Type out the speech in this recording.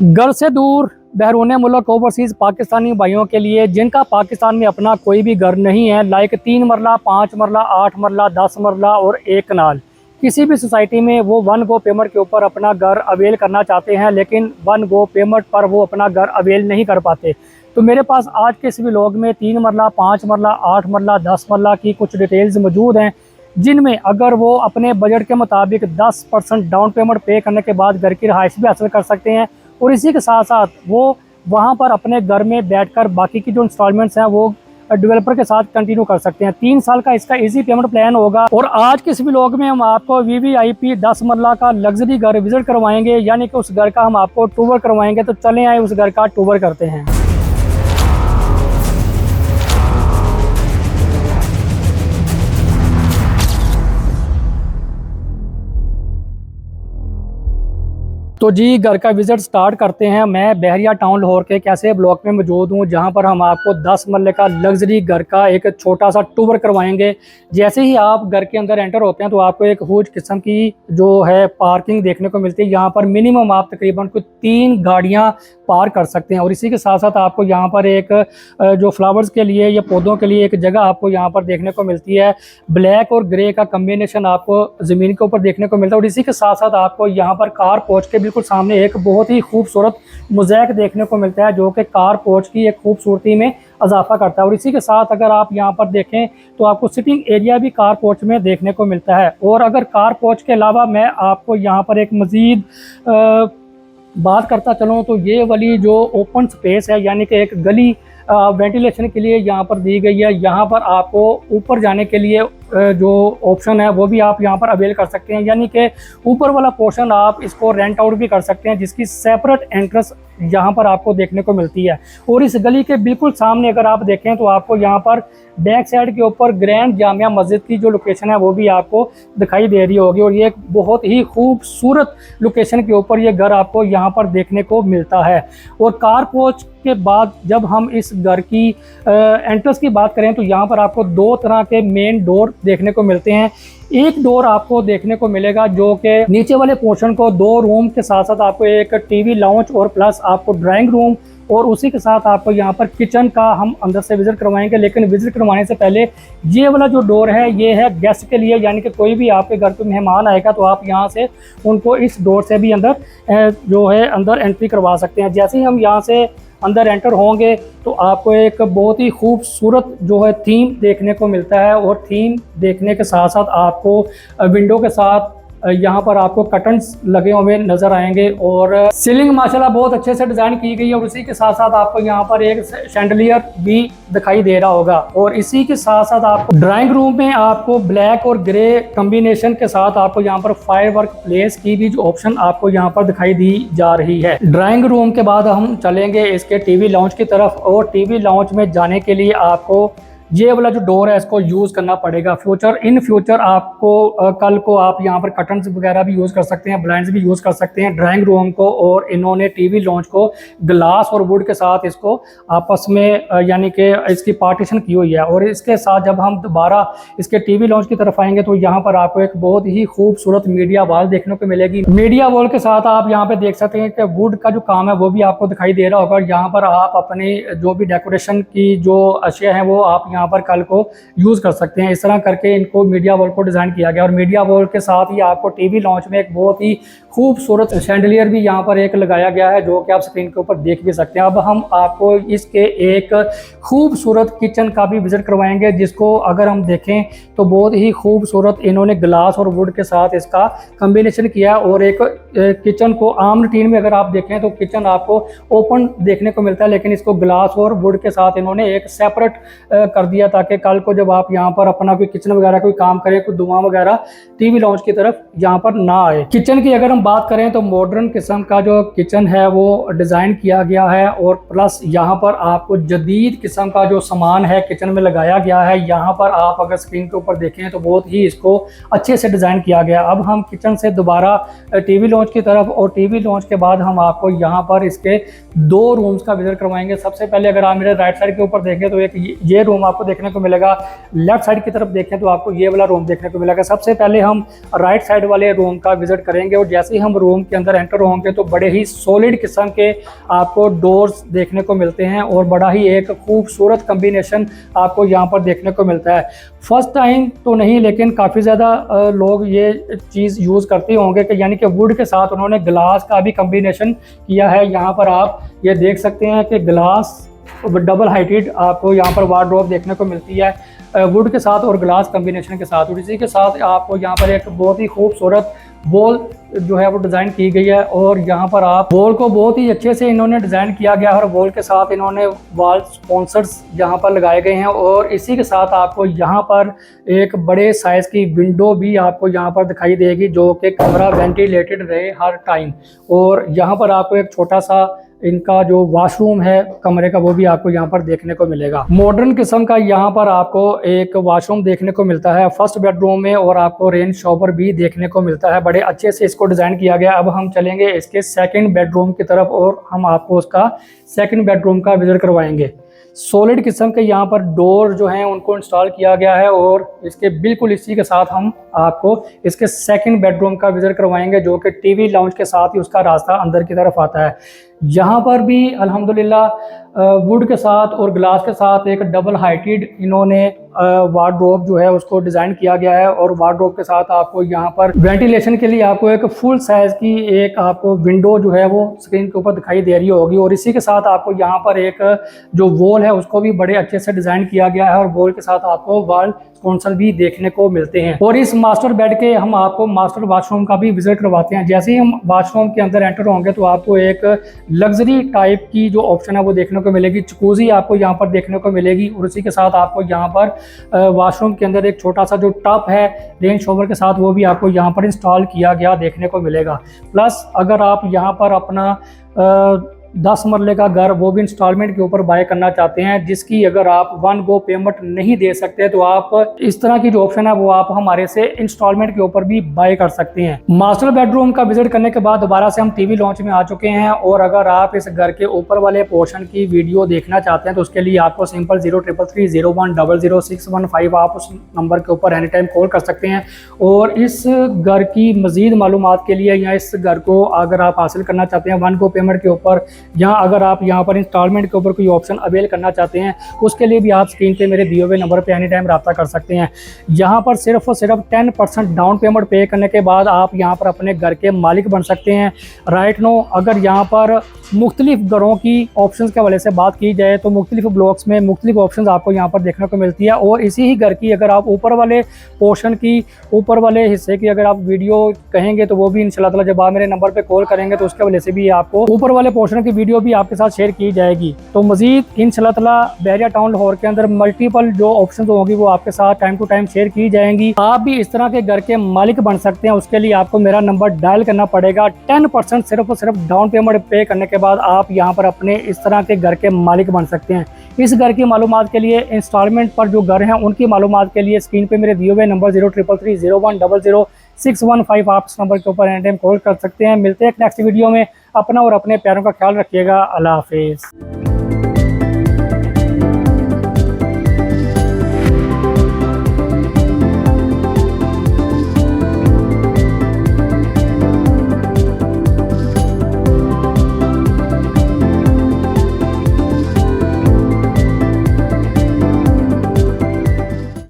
घर से दूर बैरून मुल्क ओवरसीज़ पाकिस्तानी भाइयों के लिए जिनका पाकिस्तान में अपना कोई भी घर नहीं है, लाइक 3 मरला 5 मरला 8 मरला 10 मरला और एक कनाल किसी भी सोसाइटी में वो वन गो पेमेंट के ऊपर अपना घर अवेल करना चाहते हैं, लेकिन वन गो पेमेंट पर वो अपना घर अवेल नहीं कर पाते। तो मेरे पास आज के इस व्लॉग में 3 मरला 5 मरला 8 मरला 10 मरला की कुछ डिटेल्स मौजूद हैं, जिनमें अगर वो अपने बजट के मुताबिक 10% डाउन पेमेंट पे करने के बाद घर की रहाइश भी हासिल कर सकते हैं और इसी के साथ साथ वो वहाँ पर अपने घर में बैठकर बाकी की जो इंस्टॉलमेंट्स हैं वो डेवलपर के साथ कंटिन्यू कर सकते हैं। 3 साल का इसका इजी पेमेंट प्लान होगा। और आज के इस व्लॉग में हम आपको वीवीआईपी 10 मरला का लग्जरी घर विजिट करवाएंगे, यानी कि उस घर का हम आपको टूर करवाएंगे। तो चलें आए उस घर का टूर करते हैं। तो जी घर का विजिट स्टार्ट करते हैं। मैं बहरिया टाउन लाहौर के कैसे ब्लॉक में मौजूद हूँ, जहाँ पर हम आपको 10 मरले का लग्जरी घर का एक छोटा सा टूर करवाएंगे। जैसे ही आप घर के अंदर एंटर होते हैं तो आपको एक हुज किस्म की जो है पार्किंग देखने को मिलती है। यहाँ पर मिनिमम आप तकरीबन कुछ 3 गाड़ियाँ पार्क कर सकते हैं। और इसी के साथ साथ आपको यहाँ पर एक जो फ्लावर्स के लिए या पौधों के लिए एक जगह आपको यहाँ पर देखने को मिलती है। ब्लैक और ग्रे का कम्बिनेशन आपको ज़मीन के ऊपर देखने को मिलता है। और इसी के साथ साथ आपको यहाँ पर कार पोर्च के बिल्कुल सामने एक बहुत ही खूबसूरत मोज़ैक देखने को मिलता है, जो कि कार पोर्च की एक खूबसूरती में इजाफा करता है। और इसी के साथ अगर आप यहाँ पर देखें तो आपको सिटिंग एरिया भी कार पोर्च में देखने को मिलता है। और अगर कार पोर्च के अलावा मैं आपको यहाँ पर एक मज़ीद बात करता चलूँ तो ये वाली जो ओपन स्पेस है, यानी कि एक गली वेंटिलेशन के लिए यहाँ पर दी गई है। यहाँ पर आपको ऊपर जाने के लिए जो ऑप्शन है वो भी आप यहाँ पर अवेल कर सकते हैं, यानी कि ऊपर वाला पोर्शन आप इसको रेंट आउट भी कर सकते हैं, जिसकी सेपरेट एंट्रेंस यहाँ पर आपको देखने को मिलती है। और इस गली के बिल्कुल सामने अगर आप देखें तो आपको यहाँ पर बैक साइड के ऊपर ग्रैंड जामिया मस्जिद की जो लोकेशन है वो भी आपको दिखाई दे रही होगी। और ये एक बहुत ही खूबसूरत लोकेशन के ऊपर ये घर आपको यहाँ पर देखने को मिलता है। और कार पोर्च के बाद जब हम इस घर की एंट्रेंस की बात करें तो यहाँ पर आपको 2 तरह के मेन डोर देखने को मिलते हैं। एक डोर आपको देखने को मिलेगा जो कि नीचे वाले पोर्शन को 2 रूम के साथ साथ आपको एक टीवी लाउंज और प्लस आपको ड्राइंग रूम और उसी के साथ आपको यहाँ पर किचन का हम अंदर से विजिट करवाएंगे। लेकिन विजिट करवाने से पहले ये वाला जो डोर है ये है गेस्ट के लिए, यानी कि कोई भी आपके घर पे मेहमान आएगा तो आप यहाँ से उनको इस डोर से भी अंदर जो है अंदर एंट्री करवा सकते हैं। जैसे ही हम यहाँ से अंदर एंटर होंगे तो आपको एक बहुत ही खूबसूरत जो है थीम देखने को मिलता है। और थीम देखने के साथ साथ आपको विंडो के साथ यहाँ पर आपको कर्टन्स लगे हुए नज़र आएंगे। और सीलिंग माशाल्लाह बहुत अच्छे से डिज़ाइन की गई है। और उसी के साथ साथ आपको यहाँ पर एक शैंडलियर भी दिखाई दे रहा होगा। और इसी के साथ साथ आपको ड्राइंग रूम में आपको ब्लैक और ग्रे कम्बिनेशन के साथ आपको यहाँ पर फायरवर्क प्लेस की भी जो ऑप्शन आपको यहाँ पर दिखाई दी जा रही है। ड्राइंग रूम के बाद हम चलेंगे इसके टीवी लाउंज की तरफ। और टीवी लाउंज में जाने के लिए आपको ये वाला जो डोर है इसको यूज़ करना पड़ेगा। इन फ्यूचर आपको कल को आप यहाँ पर कर्टन्स वगैरह भी यूज़ कर सकते हैं, ब्लाइंड्स भी यूज़ कर सकते हैं ड्राइंग रूम को। और इन्होंने टीवी लॉन्च को ग्लास और वुड के साथ इसको आपस में यानी कि इसकी पार्टीशन की हुई है। और इसके साथ जब हम दोबारा इसके टीवी लॉन्च की तरफ आएंगे तो यहाँ पर आपको एक बहुत ही खूबसूरत मीडिया वॉल देखने को मिलेगी। मीडिया वॉल के साथ आप यहाँ पे देख सकते हैं कि वुड का जो काम है वो भी आपको दिखाई दे रहा होगा। यहाँ पर आप अपने जो भी डेकोरेशन की जो अशिया हैं वो आप यहाँ पर कल को यूज कर सकते हैं। इस तरह करके इनको मीडिया वॉल को डिजाइन किया गया। और मीडिया वॉल के साथ ही आपको टीवी लॉन्च में एक बहुत ही खूबसूरत शैंडलियर भी यहाँ पर एक लगाया गया है, जो कि आप स्क्रीन के ऊपर देख भी सकते हैं। अब हम आपको इसके एक खूबसूरत किचन का भी विजिट करवाएंगे, जिसको अगर हम देखें तो बहुत ही खूबसूरत इन्होंने ग्लास और वुड के साथ इसका कम्बिनेशन किया। और एक किचन को आम रूटीन में अगर आप देखें तो किचन आपको ओपन देखने को मिलता है, लेकिन इसको ग्लास और वुड के साथ इन्होंने एक सेपरेट कर दिया, ताकि कल को जब आप यहाँ पर अपना कोई किचन वगैरह कोई काम करें, कोई धुआं वगैरह टीवी लॉन्च की तरफ यहाँ पर ना आए। किचन की अगर हम बात करें तो मॉडर्न किस्म का जो किचन है वो डिज़ाइन किया गया है। और प्लस यहाँ पर आपको जदीद किस्म का जो सामान है किचन में लगाया गया है। यहाँ पर आप अगर स्क्रीन के ऊपर देखें तो बहुत ही इसको अच्छे से डिज़ाइन किया गया। अब हम किचन से दोबारा टीवी लॉन्च की तरफ, और टीवी लॉन्च के बाद हम आपको यहाँ पर इसके 2 रूम्स का विजिट करवाएंगे। सबसे पहले अगर आप मेरे राइट साइड के ऊपर देखें तो एक ये रूम आपको देखने को मिलेगा। लेफ्ट साइड की तरफ देखें तो आपको ये वाला रूम देखने को मिलेगा। सबसे पहले हम राइट साइड वाले रूम का विजिट करेंगे और जैसे ही हम रूम के अंदर एंटर होंगे तो बड़े ही सॉलिड किस्म के आपको डोर्स देखने को मिलते हैं और बड़ा ही एक खूबसूरत कम्बिनेशन आपको यहाँ पर देखने को मिलता है। फर्स्ट टाइम तो नहीं, लेकिन काफ़ी ज़्यादा लोग ये चीज़ यूज़ करते होंगे कि यानी कि वुड के साथ उन्होंने ग्लास का भी कम्बिनेशन किया है। यहाँ पर आप ये देख सकते हैं कि ग्लास डबल हाइटेड आपको यहाँ पर वार्डरोब देखने को मिलती है वुड के साथ और ग्लास कम्बिनेशन के साथ। और इसी के साथ आपको यहाँ पर एक बहुत ही खूबसूरत वॉल जो है वो डिज़ाइन की गई है और यहाँ पर आप वॉल को बहुत ही अच्छे से इन्होंने डिज़ाइन किया गया है और वॉल के साथ इन्होंने वॉल स्पॉन्सर्स यहाँ पर लगाए गए हैं। और इसी के साथ आपको यहाँ पर एक बड़े साइज़ की विंडो भी आपको यहाँ पर दिखाई देगी जो कि कमरा वेंटिलेटेड रहे हर टाइम। और यहाँ पर आपको एक छोटा सा इनका जो वॉशरूम है कमरे का वो भी आपको यहाँ पर देखने को मिलेगा। मॉडर्न किस्म का यहाँ पर आपको एक वॉशरूम देखने को मिलता है फर्स्ट बेडरूम में और आपको रेन शॉवर भी देखने को मिलता है। बड़े अच्छे से इसको डिज़ाइन किया गया। अब हम चलेंगे इसके सेकंड बेडरूम की तरफ और हम आपको उसका सेकंड बेडरूम का विजिट करवाएंगे। सॉलिड किस्म के यहाँ पर डोर जो हैं उनको इंस्टॉल किया गया है और इसके बिल्कुल इसी के साथ हम आपको इसके सेकंड बेडरूम का विजिट करवाएंगे जो कि टीवी लाउंज के साथ ही उसका रास्ता अंदर की तरफ आता है। यहाँ पर भी अल्हम्दुलिल्लाह वुड के साथ और ग्लास के साथ एक डबल हाइटेड इन्होंने वार्डरोब जो है उसको डिज़ाइन किया गया है और वार्डरोब के साथ आपको यहाँ पर वेंटिलेशन के लिए आपको एक फुल साइज़ की एक आपको विंडो जो है वो स्क्रीन के ऊपर दिखाई दे रही होगी। और इसी के साथ आपको यहाँ पर एक जो वॉल है उसको भी बड़े अच्छे से डिज़ाइन किया गया है और वॉल के साथ आपको वॉल स्पॉन्सर भी देखने को मिलते हैं। और इस मास्टर बेड के हम आपको मास्टर वॉशरूम का भी विजिट करवाते हैं। जैसे ही हम वॉशरूम के अंदर एंटर होंगे तो आपको एक लग्जरी टाइप की जो ऑप्शन है वो देखने को मिलेगी। जकूज़ी आपको यहाँ पर देखने को मिलेगी और उसी के साथ आपको यहाँ पर वॉशरूम के अंदर एक छोटा सा जो टब है रेन शॉवर के साथ वो भी आपको यहाँ पर इंस्टॉल किया गया देखने को मिलेगा। प्लस अगर आप यहाँ पर अपना 10 मरले का घर वो भी इंस्टॉलमेंट के ऊपर बाय करना चाहते हैं जिसकी अगर आप वन गो पेमेंट नहीं दे सकते तो आप इस तरह की जो ऑप्शन है वो आप हमारे से इंस्टॉलमेंट के ऊपर भी बाय कर सकते हैं। मास्टर बेडरूम का विजिट करने के बाद दोबारा से हम टीवी लॉन्च में आ चुके हैं और अगर आप इस घर के ऊपर वाले पोर्शन की वीडियो देखना चाहते हैं तो उसके लिए आपको सिंपल 033301000615 आप उस नंबर के ऊपर एनी टाइम कॉल कर सकते हैं। और इस घर की मजीद मालूमात के लिए या इस घर को अगर आप हासिल करना चाहते हैं वन गो पेमेंट के ऊपर या अगर आप यहाँ पर इंस्टॉलमेंट के ऊपर कोई ऑप्शन अवेल करना चाहते हैं उसके लिए भी आप स्क्रीन पे मेरे दिए हुए नंबर पे एनी टाइम रब्ता कर सकते हैं। यहाँ पर सिर्फ और सिर्फ 10% डाउन पेमेंट पे करने के बाद आप यहाँ पर अपने घर के मालिक बन सकते हैं। राइट नो अगर यहाँ पर मुख्तलिफ घरों की ऑप्शंस के हवाले से बात की जाए तो मुख्तलिफ ब्लॉक्स में मुख्तलिफ ऑप्शंस आपको यहाँ पर देखने को मिलती है। और इसी ही घर की अगर आप ऊपर वाले पोर्शन की ऊपर वाले हिस्से की अगर आप वीडियो कहेंगे तो वो भी इंशाल्लाह ताला जब आप मेरे नंबर पे कॉल करेंगे तो उसके वजह से भी आपको ऊपर वाले पोर्शन की वीडियो भी आपके साथ शेयर की जाएगी। तो मजीद इंशाल्लाह ताला बहरिया टाउन लाहौर के अंदर मल्टीपल जो ऑप्शन होंगी वो आपके साथ टाइम टू टाइम शेयर की जाएंगी। आप भी इस तरह के घर के मालिक बन सकते हैं। उसके लिए आपको मेरा नंबर डायल करना पड़ेगा। 10% सिर्फ और सिर्फ डाउन पेमेंट पे करने के बाद आप यहाँ पर अपने इस तरह के घर के मालिक बन सकते हैं। इस घर की मालूमात के लिए इंस्टॉलमेंट पर जो घर हैं उनकी मालूमात के लिए स्क्रीन पे मेरे दिए हुए नंबर 033301000615 आप इस नंबर के ऊपर एनी टाइम कॉल कर सकते हैं। मिलते हैं नेक्स्ट वीडियो में। अपना और अपने प्यारों का ख्याल रखिएगा। अल्लाह हाफिज़।